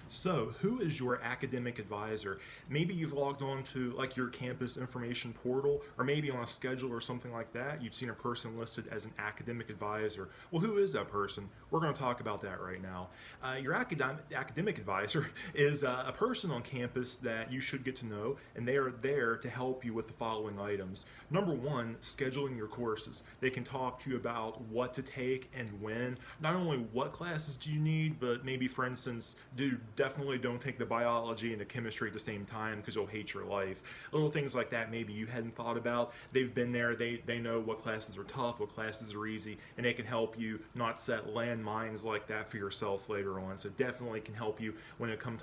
So, who is your academic advisor? Maybe you've logged on to like your campus information portal, or maybe on a schedule or something like that. You've seen a person listed as an academic advisor. Well, who is that person? We're going to talk about that right now. Your academic advisor is a person on campus that you should get to know, and they are there to help you with the following items. Number one, scheduling your courses. They can talk to you about what to take and when. Not only what classes do you need, but maybe, for instance, definitely don't take the biology and the chemistry at the same time because you'll hate your life. Little things like that maybe you hadn't thought about. They've been there. They know what classes are tough, what classes are easy, and they can help you not set landmines like that for yourself later on. So definitely can help you when it comes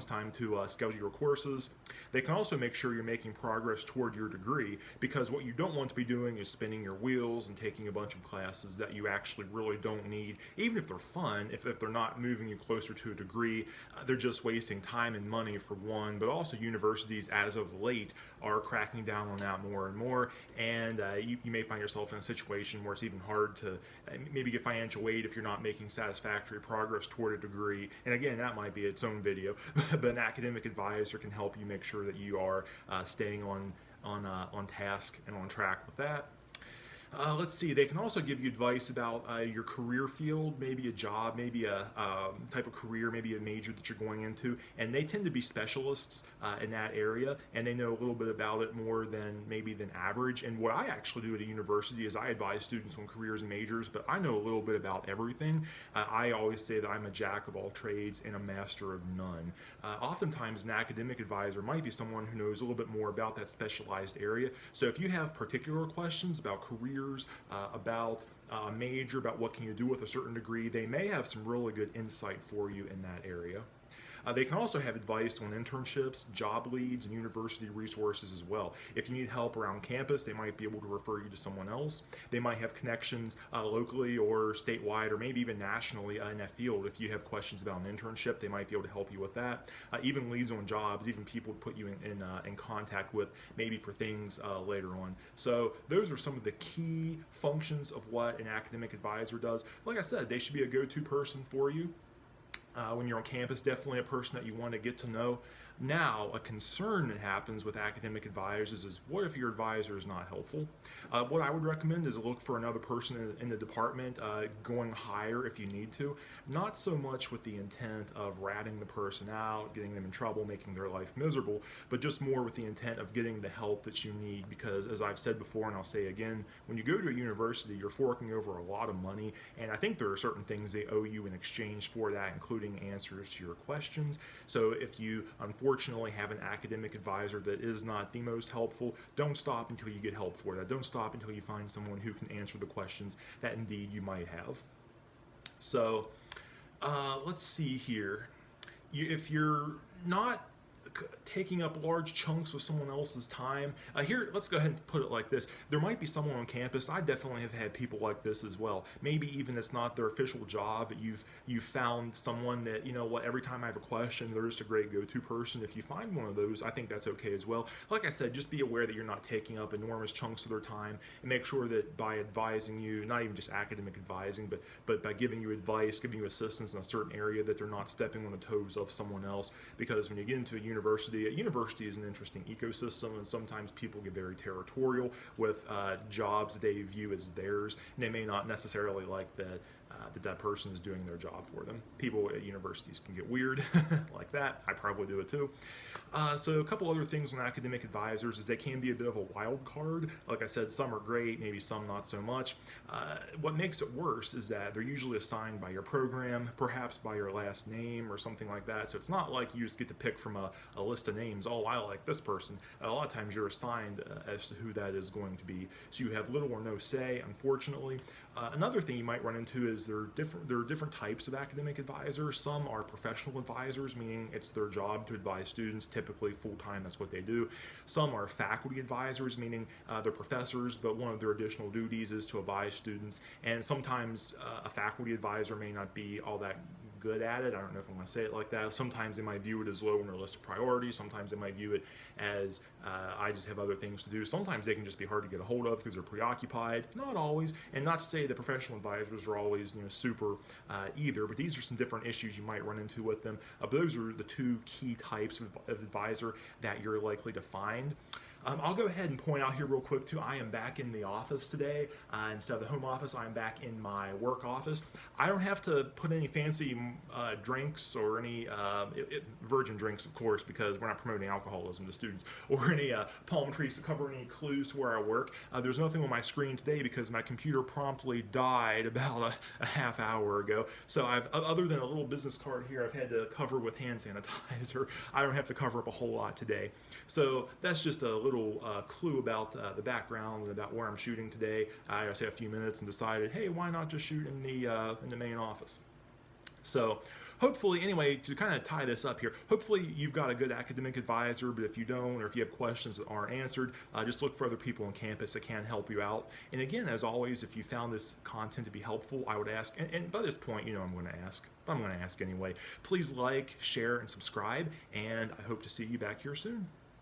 time to schedule your courses. They can also make sure you're making progress toward your degree, because what you don't want to be doing is spinning your wheels and taking a bunch of classes that you actually really don't need, even if they're fun. If they're not moving you closer to a degree, they're just wasting time and money for one. But also universities as of late are cracking down on that more and more, and you may find yourself in a situation where it's even hard to maybe get financial aid if you're not making satisfactory progress toward a degree. And again, that might be its own video, but an academic advisor can help you make sure that you are staying on task and on track with that. Let's see, they can also give you advice about your career field, maybe a job, maybe a type of career, maybe a major that you're going into, and they tend to be specialists in that area, and they know a little bit about it more than average. And what I actually do at a university is I advise students on careers and majors, but I know a little bit about everything. I always say that I'm a jack of all trades and a master of none. Oftentimes an academic advisor might be someone who knows a little bit more about that specialized area. So if you have particular questions about careers, about a major, about what can you do with a certain degree, they may have some really good insight for you in that area. They can also have advice on internships, job leads, and university resources as well. If you need help around campus, they might be able to refer you to someone else. They might have connections locally or statewide or maybe even nationally in that field. If you have questions about an internship, they might be able to help you with that. Even leads on jobs, even people to put you in contact with maybe for things later on. So those are some of the key functions of what an academic advisor does. Like I said, they should be a go-to person for you. When you're on campus, definitely a person that you want to get to know. Now, a concern that happens with academic advisors is what if your advisor is not helpful? What I would recommend is look for another person in the department, going higher if you need to. Not so much with the intent of ratting the person out, getting them in trouble, making their life miserable, but just more with the intent of getting the help that you need. Because as I've said before, and I'll say again, when you go to a university, you're forking over a lot of money, and I think there are certain things they owe you in exchange for that, including answers to your questions. So if you unfortunately have an academic advisor that is not the most helpful, don't stop until you get help for that. Don't stop until you find someone who can answer the questions that indeed you might have. So let's see here. If you're not taking up large chunks of someone else's time. Here, let's go ahead and put it like this. There might be someone on campus, I definitely have had people like this as well. Maybe even it's not their official job, but you've found someone that, you know what, every time I have a question, they're just a great go-to person. If you find one of those, I think that's okay as well. Like I said, just be aware that you're not taking up enormous chunks of their time, and make sure that by advising you, not even just academic advising, but by giving you advice, giving you assistance in a certain area, that they're not stepping on the toes of someone else. Because when you get into a university is an interesting ecosystem, and sometimes people get very territorial with jobs that they view as theirs, and they may not necessarily like that person is doing their job for them. People at universities can get weird like that. I probably do it too. So a couple other things on academic advisors is they can be a bit of a wild card. Like I said, some are great, maybe some not so much. What makes it worse is that they're usually assigned by your program, perhaps by your last name or something like that. So it's not like you just get to pick from a list of names. Oh, I like this person. A lot of times you're assigned as to who that is going to be. So you have little or no say, unfortunately. Another thing you might run into is there are different types of academic advisors. Some are professional advisors, meaning it's their job to advise students, typically full-time, that's what they do. Some are faculty advisors, meaning they're professors, but one of their additional duties is to advise students. And sometimes a faculty advisor may not be all that good at it. I don't know if I'm going to say it like that. Sometimes they might view it as low on their list of priorities. Sometimes they might view it as I just have other things to do. Sometimes they can just be hard to get a hold of because they're preoccupied. Not always, and not to say that professional advisors are always super either. But these are some different issues you might run into with them. But those are the two key types of advisor that you're likely to find. I'll go ahead and point out here real quick too, I am back in the office today. Instead of the home office, I'm back in my work office. I don't have to put any fancy drinks or any virgin drinks, of course, because we're not promoting alcoholism to students, or any palm trees to cover any clues to where I work. There's nothing on my screen today because my computer promptly died about a half hour ago. So other than a little business card here, I've had to cover with hand sanitizer. I don't have to cover up a whole lot today. So that's just a little clue about the background and about where I'm shooting today. I just had a few minutes and decided, hey, why not just shoot in the main office? So hopefully, anyway, to kind of tie this up here, hopefully you've got a good academic advisor, but if you don't, or if you have questions that aren't answered, just look for other people on campus that can help you out. And again, as always, if you found this content to be helpful, I would ask, and by this point, I'm going to ask, but I'm going to ask anyway, please like, share, and subscribe, and I hope to see you back here soon.